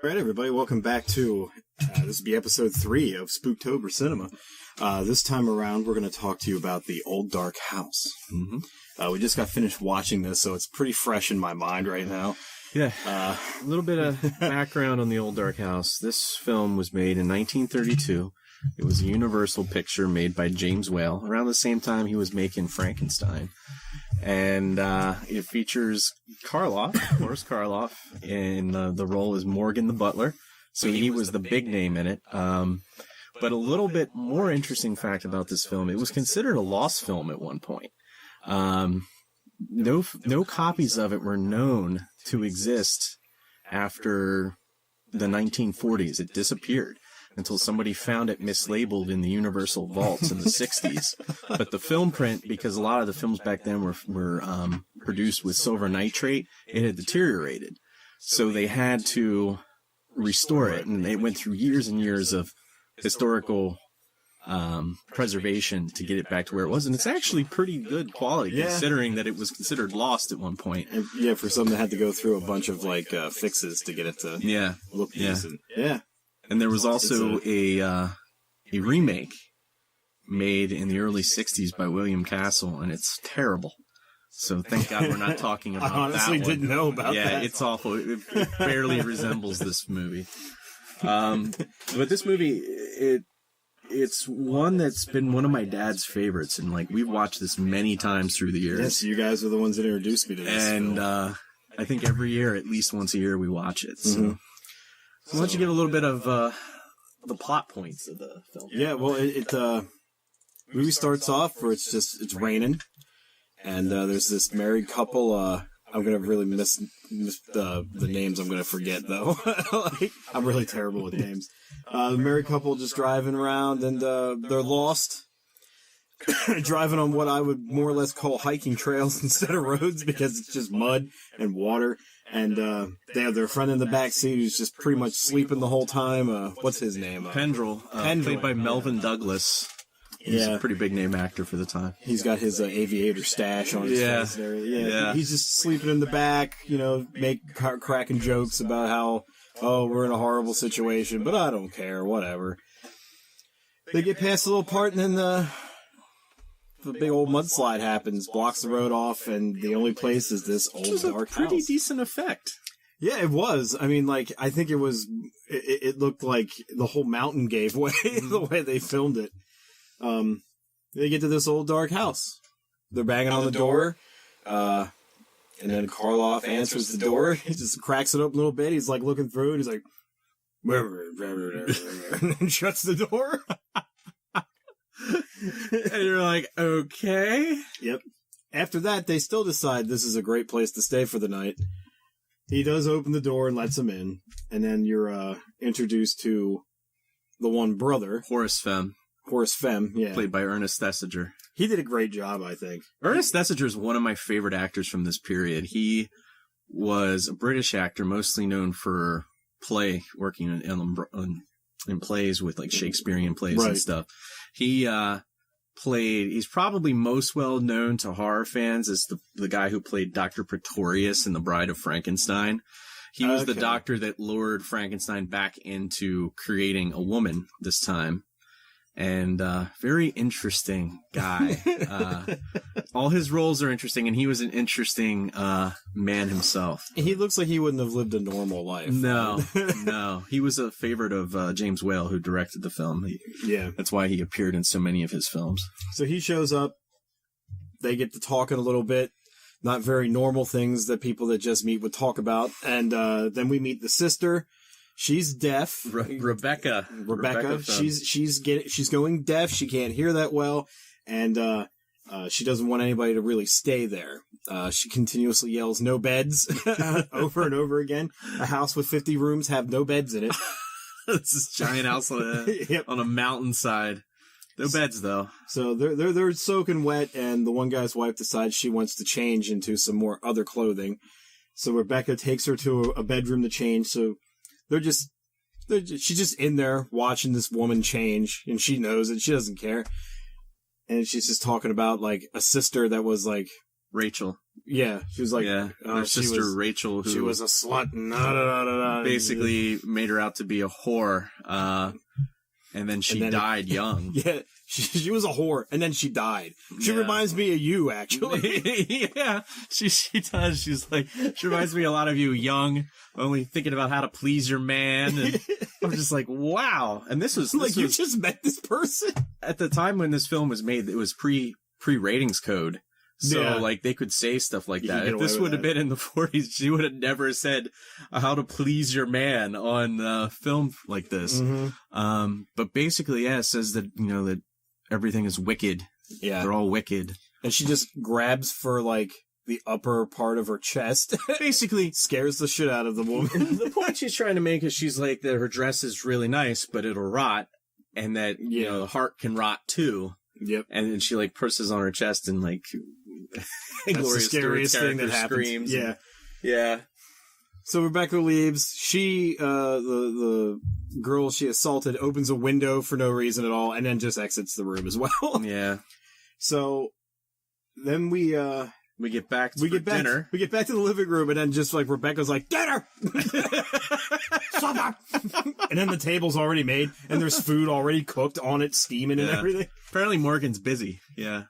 All right, everybody, welcome back to, this will be episode 3 of Spooktober Cinema. This time around, we're going to talk to you about The Old Dark House. Mm-hmm. We just got finished watching this, so it's pretty fresh in my mind right now. Yeah, a little bit of background on The Old Dark House. This film was made in 1932. It was a Universal picture made by James Whale, around the same time he was making Frankenstein. And it features Boris Karloff, and the role is Morgan the Butler. So he was the big name in it. But a little bit more interesting fact about this film, it was considered a lost film at one point. No copies of it were known to exist after the 1940s. It disappeared until somebody found it mislabeled in the Universal vaults in the 60s. But the film print, because a lot of the films back then were produced with silver nitrate, it had deteriorated. So they had to restore it, and they went through years and years of historical preservation to get it back to where it was. And it's actually pretty good quality, considering that it was considered lost at one point. And, for some that had to go through a bunch of, fixes to get it to look decent. Yeah. And there was also a remake made in the early 60s by William Castle, and it's terrible. So thank God we're not talking about that one. I honestly didn't know about that. Yeah, it's awful. It barely resembles this movie. But this movie, it's one that's been one of my dad's favorites, and we've watched this many times through the years. Yes, you guys are the ones that introduced me to this. And I think every year, at least once a year, we watch it. So. So why don't you give a little bit of the plot points of the film? Yeah, well, the movie starts off where it's raining, and there's this married couple. I'm gonna really miss the names. I'm gonna forget though. I'm really terrible with names. The married couple just driving around, and they're lost. Driving on what I would more or less call hiking trails instead of roads, because it's just mud and water. And they have their friend in the back seat who's just pretty much sleeping the whole time. What's his name? Pendrell, played by Melvin Douglas. He's a pretty big name actor for the time. He's got his aviator stash on his face and everything. Yeah. He's just sleeping in the back, cracking jokes about how, we're in a horrible situation, but I don't care, whatever. They get past the little part, and then the big old mudslide happens, blocks the road off, and the only place is this old dark house. Pretty decent effect. Yeah, it was. I mean, I think it was, it looked like the whole mountain gave way the way they filmed it. They get to this old dark house. They're banging on the door, and then Karloff answers the door. He just cracks it up a little bit. He's looking through it. He's like, and then shuts the door. And you're like, okay. Yep. After that, they still decide this is a great place to stay for the night. He does open the door and lets him in. And then you're introduced to the one brother. Horace Fem, yeah. Played by Ernest Thesiger. He did a great job, I think. Ernest Thesiger is one of my favorite actors from this period. He was a British actor, mostly known for working in plays with Shakespearean plays and stuff. He's probably most well known to horror fans as the guy who played Dr. Pretorius in The Bride of Frankenstein. He was the doctor that lured Frankenstein back into creating a woman this time. And very interesting guy. All his roles are interesting, and he was an interesting man himself. He looks like he wouldn't have lived a normal life. No. He was a favorite of James Whale, who directed the film. That's why he appeared in so many of his films. So he shows up. They get to talking a little bit. Not very normal things that people that just meet would talk about. And then we meet the sister. She's deaf. Rebecca. She's going deaf. She can't hear that well, and she doesn't want anybody to really stay there. She continuously yells, "No beds," over and over again. A house with 50 rooms have no beds in it. This is giant house on a mountainside. No beds though. So they're soaking wet, and the one guy's wife decides she wants to change into some more other clothing. So Rebecca takes her to a bedroom to change. So she's just in there watching this woman change, and she knows it. She doesn't care. And she's just talking about a sister that was Rachel. Yeah, she was like, her sister Rachel, who she was a slut, and basically made her out to be a whore, and then she died young. Yeah, she was a whore, and then she died. She reminds me of you, actually. Yeah, she does. She's like, she reminds me a lot of you, young, only thinking about how to please your man. And I'm just like, wow. And this was you just met this person at the time when this film was made. It was pre ratings code. So, like, they could say stuff like that. If this would have been in the 40s, she would have never said how to please your man on film like this. Mm-hmm. But basically, it says that, that everything is wicked. Yeah. They're all wicked. And she just grabs for, like, the upper part of her chest. Basically. Scares the shit out of the woman. The point she's trying to make is she's like that her dress is really nice, but it'll rot. And that, the heart can rot, too. Yep. And then she, like, presses on her chest and, like... That's the scariest thing that happens. Yeah. So Rebecca leaves. She, the girl she assaulted, opens a window for no reason at all, and then just exits the room as well. Yeah. So then we get back to dinner. We get back to the living room, and then just like Rebecca's like, dinner! Shut up! And then the table's already made, and there's food already cooked on it, steaming and everything. Apparently Morgan's busy. Yeah.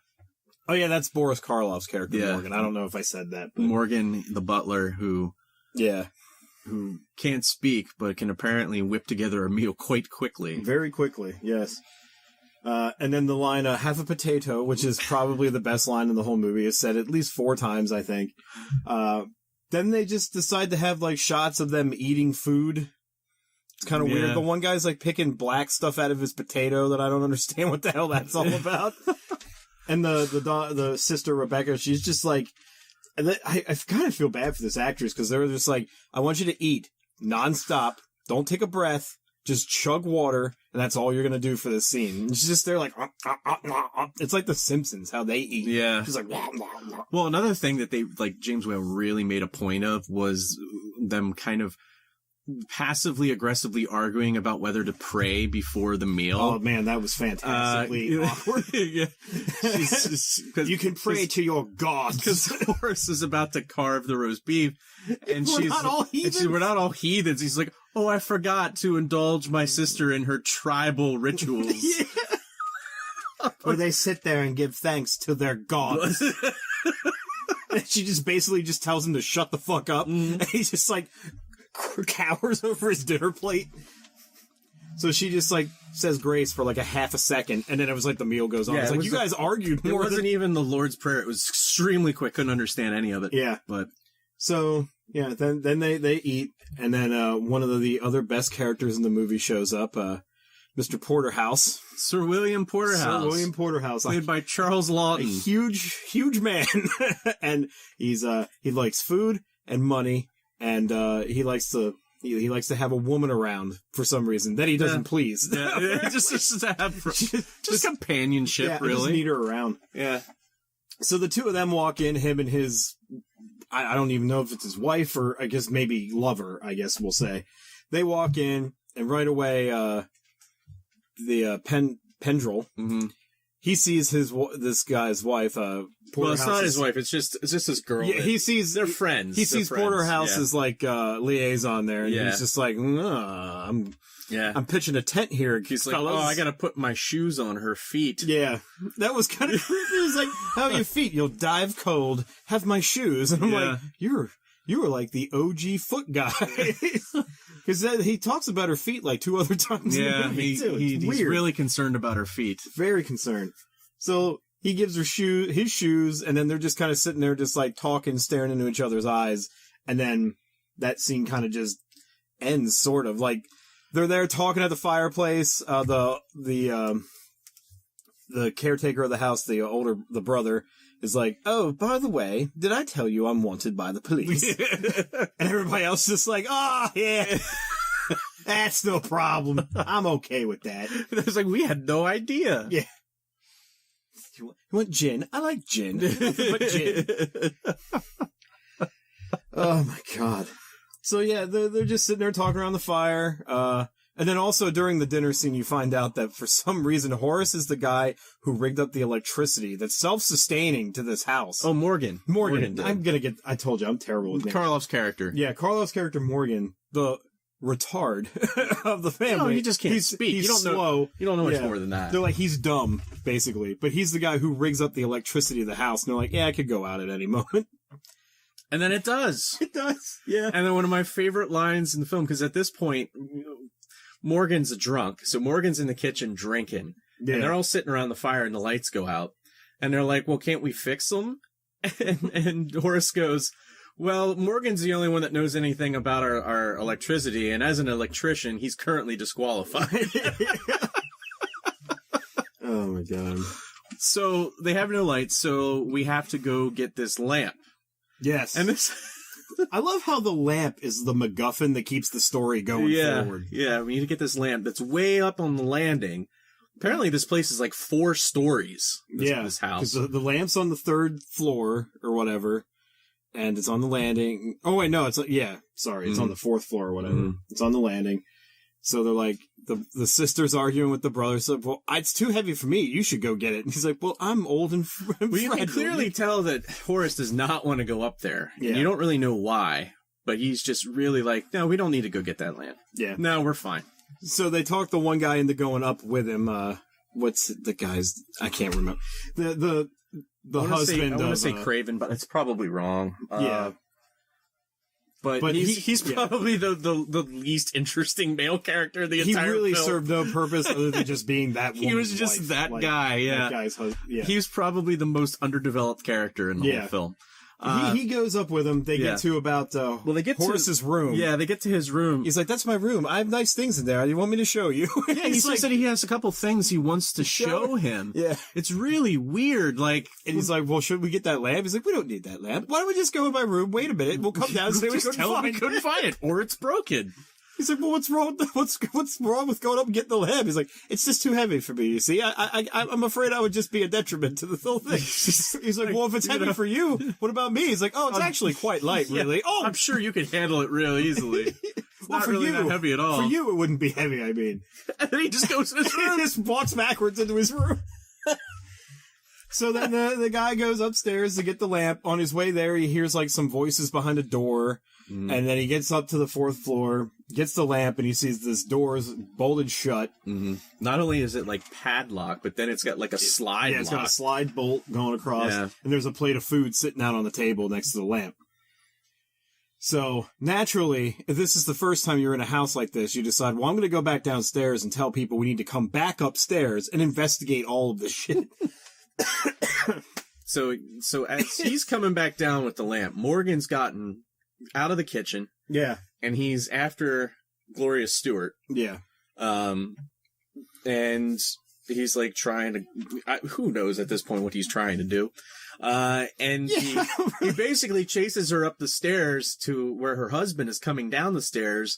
Oh, yeah, that's Boris Karloff's character, Morgan. I don't know if I said that. But... Morgan, the butler, who can't speak, but can apparently whip together a meal quite quickly. Very quickly, yes. And then the line, have a potato, which is probably the best line in the whole movie, is said at least 4 times, I think. Then they just decide to have, like, shots of them eating food. It's kind of weird. The one guy's, like, picking black stuff out of his potato that I don't understand what the hell that's all about. And the sister, Rebecca, she's just like, I kind of feel bad for this actress because they're just like, I want you to eat nonstop. Don't take a breath. Just chug water. And that's all you're going to do for this scene. And she's just there like, it's like The Simpsons, how they eat. Yeah. She's like, Well, another thing that they, like, James Whale really made a point of was them kind of passively aggressively arguing about whether to pray before the meal. Oh man, that was fantastically awkward. Yeah. You can pray to your gods. Because Horace is about to carve the roast beef, and we're not all heathens. We're not all heathens. He's like, oh, I forgot to indulge my sister in her tribal rituals. Where they sit there and give thanks to their gods. And she just basically just tells him to shut the fuck up. And he's just like cowers over his dinner plate. So she just like says grace for like a half a second, and then it was like the meal goes on. It's like, you guys argued more. It wasn't even the Lord's Prayer. It was extremely quick. Couldn't understand any of it. Yeah. But so yeah, then they eat, and then one of the other best characters in the movie shows up, Mr. Porterhouse. Sir William Porterhouse. Played by Charles Lawton. A huge man. And he likes food and money, and he likes to have a woman around for some reason that he doesn't please. Yeah. just to have just companionship, really. Just need her around. Yeah. So the two of them walk in, him and his, I don't even know if it's his wife or I guess maybe lover, I guess we'll say. They walk in, and right away, the Pendrell, he sees this guy's wife, well, it's not his wife, it's just this girl. Yeah, he sees, they're friends. He sees Porterhouse's like, liaison there, and he's just like, I'm pitching a tent here. He's like, oh, I gotta put my shoes on her feet. Yeah. That was kind of creepy. He's like, how are your feet? You'll dive cold. Have my shoes. And I'm like, you were like the OG foot guy. Because he talks about her feet like 2 other times. Yeah, he's really concerned about her feet. Very concerned. So he gives her his shoes, and then they're just kind of sitting there just like talking, staring into each other's eyes. And then that scene kind of just ends, sort of. Like, they're there talking at the fireplace. The caretaker of the house, the brother, is like, oh, by the way, did I tell you I'm wanted by the police? And everybody else is just like, oh, yeah, that's no problem. I'm okay with that. It's like, we had no idea. Yeah. You want gin? I like gin. Nothing but gin. Oh, my God. So, yeah, they're just sitting there talking around the fire. And then also during the dinner scene, you find out that for some reason, Horace is the guy who rigged up the electricity that's self-sustaining to this house. Oh, Morgan. Morgan. did. I told you, I'm terrible with names. Karloff's character. Yeah, Karloff's character, Morgan, the retard of the family. No, he just can't speak. He's you don't slow. Know, you don't know much more than that. They're like, he's dumb, basically. But he's the guy who rigs up the electricity of the house. And they're like, yeah, I could go out at any moment. And then it does. It does, yeah. And then one of my favorite lines in the film, because at this point, Morgan's a drunk. So Morgan's in the kitchen drinking. Yeah. And they're all sitting around the fire and the lights go out. And they're like, well, can't we fix them? And Horace goes, well, Morgan's the only one that knows anything about our electricity. And as an electrician, he's currently disqualified. Oh, my God. So they have no lights, so we have to go get this lamp. Yes. And this... I love how the lamp is the MacGuffin that keeps the story going forward. Yeah, we need to get this lamp that's way up on the landing. Apparently this place is like 4 stories, this house. Because the lamp's on the 3rd floor or whatever, and it's on the landing. Oh, wait, no, it's on the 4th floor or whatever. Mm-hmm. It's on the landing. So they're like, the sister's arguing with the brother. So, well, it's too heavy for me. You should go get it. And he's like, well, I'm old and well, you can clearly tell that Horace does not want to go up there. Yeah. And you don't really know why, but he's just really like, no, we don't need to go get that lamp. Yeah. No, we're fine. So they talk the one guy into going up with him. What's the guy's? I can't remember. The husband. I want to say Craven, but it's probably wrong. Yeah. But he's probably the least interesting male character of the entire film. He really served no purpose other than just being that woman's He was just wife. that guy, yeah. That guy's husband, yeah. He was probably the most underdeveloped character in the whole film. He goes up with him. They get to about they get Horace's room. Yeah, they get to his room. He's like, that's my room. I have nice things in there. You want me to show you? Yeah, he says that he has a couple things he wants to show him. Yeah. It's really weird. Like, and he's like, well, should we get that lamp? He's like, we don't need that lamp. Why don't we just go in my room? Wait a minute. We'll come down and say we couldn't find it. Or it's broken. He's like, well, what's wrong? What's wrong with going up and getting the lamp? He's like, it's just too heavy for me. You see, I'm afraid I would just be a detriment to the whole thing. He's like, well, if it's heavy for you, what about me? He's like, oh, it's actually quite light, really. Oh, I'm sure you could handle it real easily. It's well, not for really you, that heavy at all. For you, it wouldn't be heavy. I mean, and then he just goes to his room. He just walks backwards into his room. So then the guy goes upstairs to get the lamp. On his way there, he hears like some voices behind a door. And then he gets up to the 4th floor, gets the lamp, and he sees this door is bolted shut. Mm-hmm. Not only is it like padlocked, but then it's got like a slide Yeah, it's got a slide bolt going across. Yeah. And there's a plate of food sitting out on the table next to the lamp. So, naturally, if this is the first time you're in a house like this, you decide, well, I'm going to go back downstairs and tell people we need to come back upstairs and investigate all of this shit. So as he's coming back down with the lamp, Morgan's gotten out of the kitchen. Yeah. And he's after Gloria Stewart. Yeah. And he's like trying to, who knows at this point what he's trying to do. And he basically chases her up the stairs to where her husband is coming down the stairs.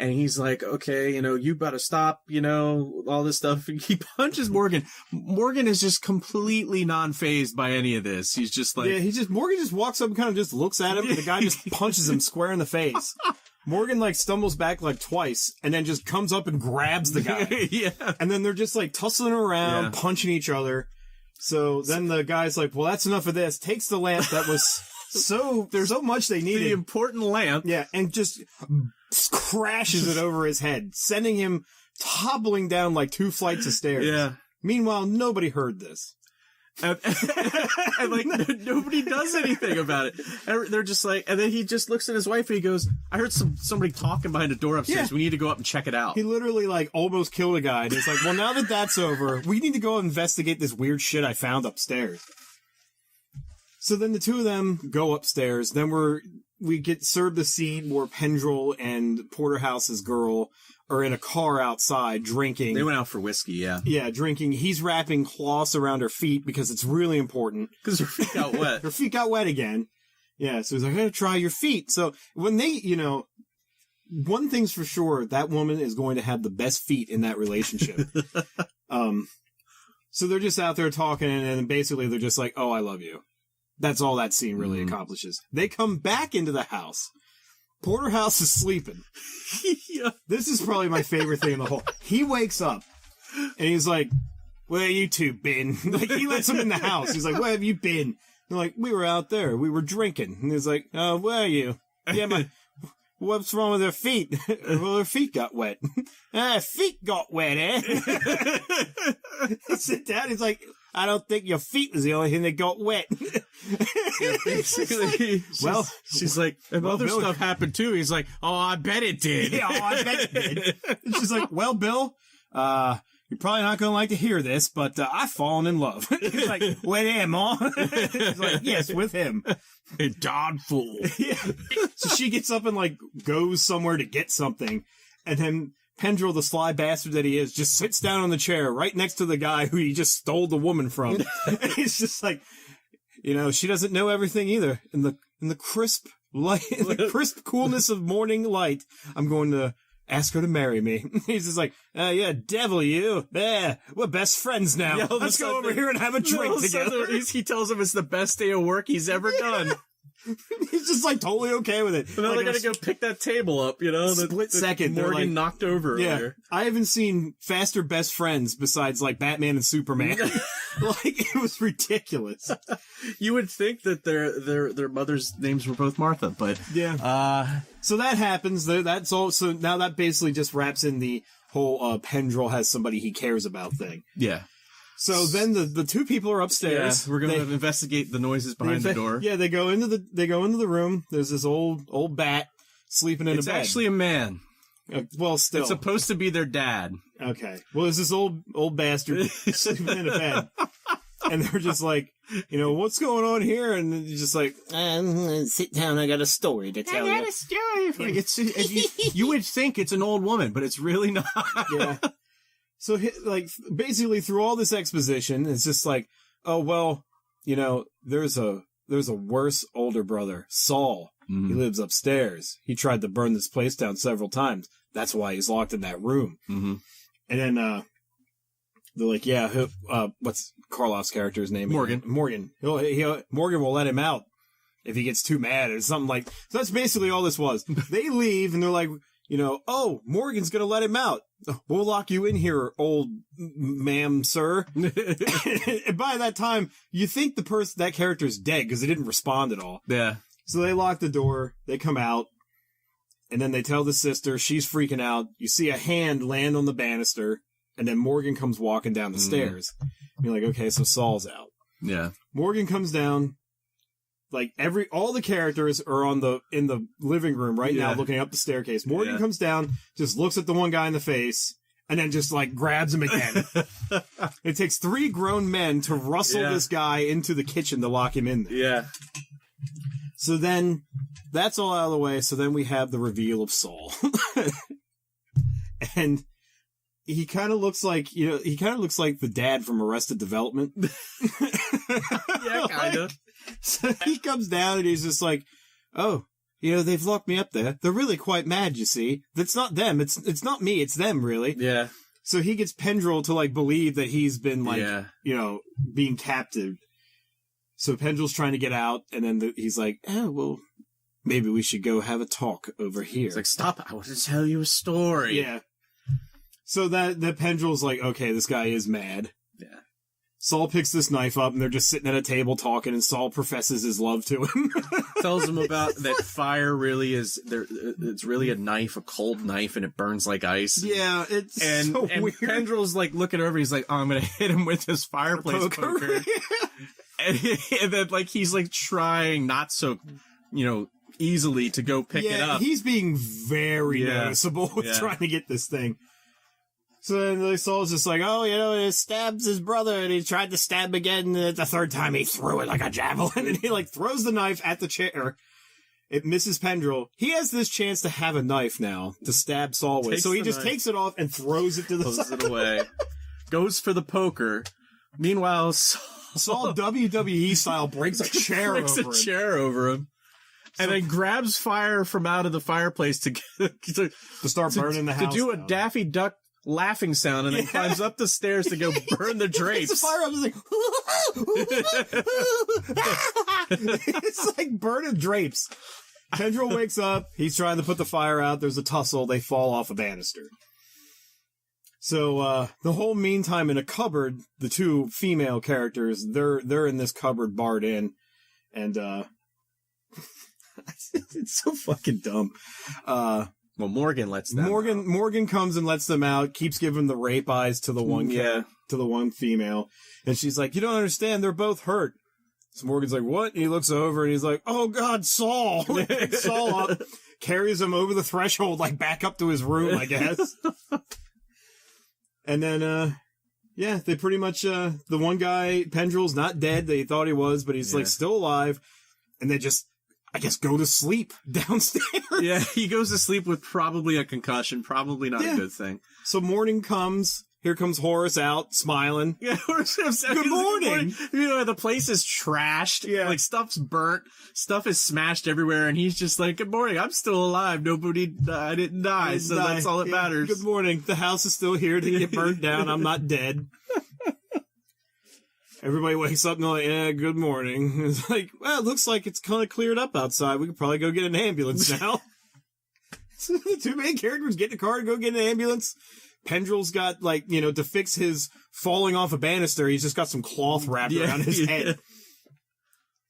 And he's like, okay, you better stop, all this stuff. He punches Morgan. Morgan is just completely non-fazed by any of this. He's just like... Yeah, Morgan just walks up and kind of just looks at him, and the guy just punches him square in the face. Morgan, like, stumbles back, like, twice, and then just comes up and grabs the guy. Yeah. And then they're just, like, tussling around, punching each other. So then the guy's like, well, that's enough of this. Takes the lamp that was there's so much they needed. The important lamp. Yeah, and just crashes it over his head, sending him toppling down like 2 flights of stairs. Yeah. Meanwhile, nobody heard this. And like, nobody does anything about it. And they're just like, and then he just looks at his wife and he goes, I heard somebody talking behind a door upstairs. Yeah. We need to go up and check it out. He literally like almost killed a guy. And he's like, well, now that that's over, we need to go investigate this weird shit I found upstairs. So then the two of them go upstairs. Then we get served the scene where Pendrell and Porterhouse's girl are in a car outside drinking. They went out for whiskey, yeah. Yeah, drinking. He's wrapping cloths around her feet because it's really important. Because her feet got wet. Her feet got wet again. Yeah, so he's like, I gotta try your feet. So when they, one thing's for sure, that woman is going to have the best feet in that relationship. So they're just out there talking, and basically they're just like, oh, I love you. That's all that scene really accomplishes. They come back into the house, Porterhouse is sleeping. Yeah. This is probably my favorite thing in the whole. He wakes up and he's like, "Where you two been?" Like, he lets him in the house. He's like, "Where have you been?" They're like, "We were out there. We were drinking." And he's like, "Oh, where are you?" "Yeah, what's wrong with her feet?" "Well, her feet got wet." "Feet got wet, eh?" He sit down. He's like, "I don't think your feet was the only thing that got wet." Yeah, basically, she's like, and other Bill, stuff happened too. He's like, "Oh, I bet it did." Yeah, I bet it did. And she's like, "Well, Bill, you're probably not going to like to hear this, but I've fallen in love." He's like, "With him, huh?" He's like, "Yes, with him." A darn fool. Yeah. So she gets up and, like, goes somewhere to get something, and then Pendrell, the sly bastard that he is, just sits down on the chair right next to the guy who he just stole the woman from. And he's just like, you know, she doesn't know everything either. In the crisp light, in the crisp coolness of morning light, I'm going to ask her to marry me. He's just like, "Yeah, devil you. Yeah, we're best friends now. Yeah, let's go over here and have a drink together." He tells him it's the best day of work he's ever done. He's just like totally okay with it. And now like, they gotta go pick that table up, you know? Split second. Morgan Like, knocked over yeah, earlier. I haven't seen faster best friends besides like Batman and Superman. Like, it was ridiculous. You would think that their mother's names were both Martha, but yeah. So that happens. That's all. So now that basically just wraps in the whole Pendrell has somebody he cares about thing. yeah. So then the two people are upstairs. Yeah, we're going to investigate the noises behind the door. Yeah, they go into the room. There's this old bat sleeping in a bed. It's actually a man. Well, still. It's supposed to be their dad. Okay. Well, there's this old bastard sleeping in a bed. And they're just like, you know, "What's going on here?" And he's just like, "Sit down, I got a story to tell you." I got a story for you. You would think it's an old woman, but it's really not. Yeah. So, like, basically through all this exposition, it's just like, "Oh, well, you know, there's a worse older brother, Saul. Mm-hmm. He lives upstairs. He tried to burn this place down several times. That's why he's locked in that room." Mm-hmm. And then, they're like, "Yeah, what's Karloff's character's name? Morgan. Morgan. Morgan will let him out if he gets too mad or something like." So that's basically all this was. They leave and they're like, you know, "Oh, Morgan's gonna let him out. We'll lock you in here, old ma'am, sir." And by that time, you think that character's dead because they didn't respond at all. Yeah. So they lock the door. They come out. And then they tell the sister. She's freaking out. You see a hand land on the banister. And then Morgan comes walking down the stairs. And you're like, okay, so Saul's out. Yeah. Morgan comes down. Like, all the characters are in the living room right now looking up the staircase. Morgan comes down, just looks at the one guy in the face, and then just, like, grabs him again. It takes 3 grown men to rustle this guy into the kitchen to lock him in there. Yeah. So then, that's all out of the way. So then we have the reveal of Saul. And he kind of looks like, the dad from Arrested Development. Yeah, kind of. So he comes down and he's just like, "Oh, you know, they've locked me up there. They're really quite mad, you see. That's not them. It's not me. It's them, really." Yeah. So he gets Pendrell to, like, believe that he's been, like, you know, being captive. So Pendrell's trying to get out, and then he's like, "Oh, well, maybe we should go have a talk over here." It's like, "Stop, I want to tell you a story." Yeah. So that Pendrell's like, okay, this guy is mad. Yeah. Saul picks this knife up, and they're just sitting at a table talking, and Saul professes his love to him. Tells him about that fire really is there. It's really a knife, a cold knife, and it burns like ice. Yeah, it's so weird. Pendrell's like looking over. He's like, "Oh, I'm gonna hit him with this fireplace poker." and then like he's like trying not so, you know, easily to go pick it up. He's being very noticeable with trying to get this thing. So then Saul's just like, "Oh, you know, he stabs his brother, and he tried to stab again. The 3rd time he threw it like a javelin," and he, like, throws the knife at the chair. It misses Pendrell. He has this chance to have a knife now to stab Saul with, so he just takes it off and throws it to the side. Throws it away. Goes for the poker. Meanwhile, Saul WWE style breaks a chair over him. And then grabs fire from out of the fireplace to start burning the house. To do a Daffy Duck laughing sound, and then climbs up the stairs to go burn the drapes. The fire up is like, it's like burning drapes. Pendrell wakes up. He's trying to put the fire out. There's a tussle. They fall off a banister. So, the whole meantime in a cupboard, the two female characters, they're in this cupboard barred in. And, it's so fucking dumb. Well, Morgan lets them out. Morgan comes and lets them out, keeps giving the rape eyes to the one to the one female. And she's like, you don't understand, they're both hurt. So Morgan's like, what? And he looks over and he's like, oh God, Saul. Saul up, carries him over the threshold, like back up to his room, I guess. And then, they pretty much, the one guy, Pendrell's not dead. They thought he was, but he's like still alive. And they just, I guess, go to sleep downstairs. Yeah, he goes to sleep with probably a concussion. Probably not a good thing. So morning comes. Here comes Horace out, smiling. Yeah, Horace comes out. Good morning. You know, the place is trashed. Yeah. Like, stuff's burnt. Stuff is smashed everywhere, and he's just like, good morning, I'm still alive. I didn't die, so that's all that matters. Good morning. The house is still here. Didn't get burnt down. I'm not dead. Everybody wakes up and they're like, yeah, good morning. It's like, well, it looks like it's kind of cleared up outside. We could probably go get an ambulance now. So the two main characters get in the car and go get an ambulance. Pendrell's got, like, you know, to fix his falling off a banister, he's just got some cloth wrapped around his head.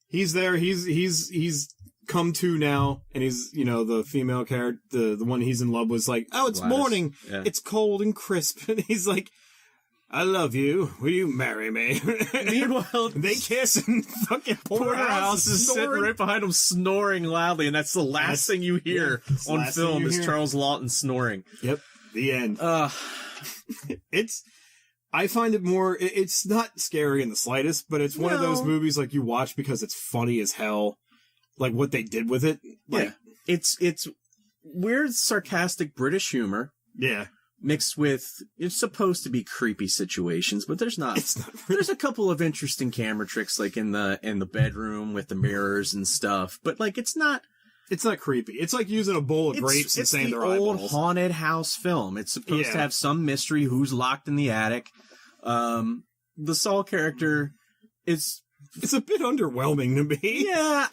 He's there, he's come to now, and he's, you know, the female character, the one he's in love with, like, oh, it's Gladys. Morning, it's cold and crisp, and he's like, I love you, will you marry me? Meanwhile, they kiss, and fucking Porterhouse is sitting right behind him snoring loudly, and that's the last thing you hear on film is Charles Lawton snoring. Yep. The end. I find it more, it's not scary in the slightest, but it's one of those movies like you watch because it's funny as hell. Like what they did with it. Like, it's weird, sarcastic British humor. Yeah. Mixed with, it's supposed to be creepy situations, but there's not. It's not really. There's a couple of interesting camera tricks, like in the bedroom with the mirrors and stuff, but like it's not creepy. It's like using a bowl of grapes and saying they're eyeballs. It's the old haunted house film. It's supposed to have some mystery, who's locked in the attic. The Saul character is... It's a bit underwhelming to me. Yeah,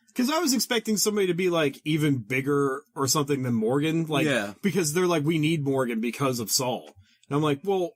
because I was expecting somebody to be, like, even bigger or something than Morgan. Like, because they're like, we need Morgan because of Saul. And I'm like, well...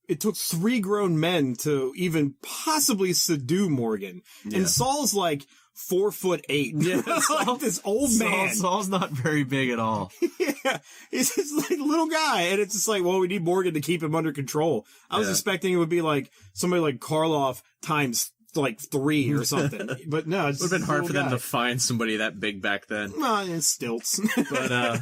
It took 3 grown men to even possibly subdue Morgan. Yeah. And Saul's like 4'8". Yeah, like this old man. Saul's not very big at all. Yeah. He's just like a little guy. And it's just like, well, we need Morgan to keep him under control. I was expecting it would be like somebody like Karloff times like 3 or something. But no, it would have been hard for them to find somebody that big back then. Well, it's stilts. But,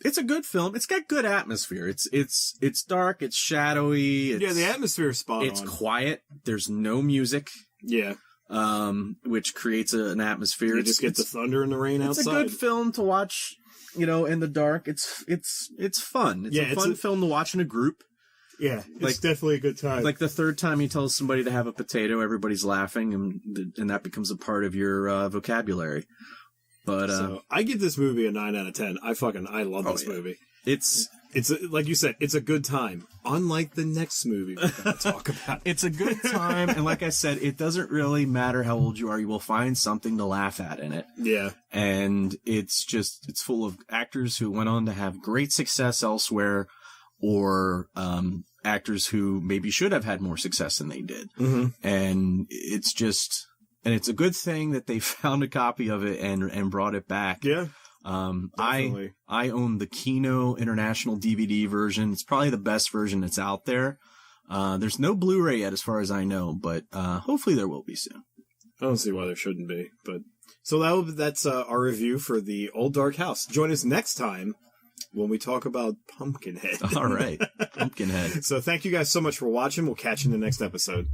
it's a good film. It's got good atmosphere. It's dark. It's shadowy. The atmosphere is spot on. It's quiet. There's no music. Yeah. Which creates an atmosphere. You just get the thunder and the rain outside. It's a good film to watch, you know, in the dark. It's fun. It's a fun film to watch in a group. Yeah, it's definitely a good time. Like the third time he tells somebody to have a potato, everybody's laughing, and that becomes a part of your vocabulary. But so I give this movie a 9 out of 10. I love this movie. It's like you said, it's a good time. Unlike the next movie we're going to talk about. It's a good time, and like I said, it doesn't really matter how old you are. You will find something to laugh at in it. Yeah. And it's full of actors who went on to have great success elsewhere, or actors who maybe should have had more success than they did. Mm-hmm. And it's a good thing that they found a copy of it and brought it back. Yeah. I own the Kino International DVD version. It's probably the best version that's out there. There's no Blu-ray yet as far as I know, but hopefully there will be soon. I don't see why there shouldn't be. But so that's our review for The Old Dark House. Join us next time when we talk about Pumpkinhead. All right. Pumpkinhead. So thank you guys so much for watching. We'll catch you in the next episode.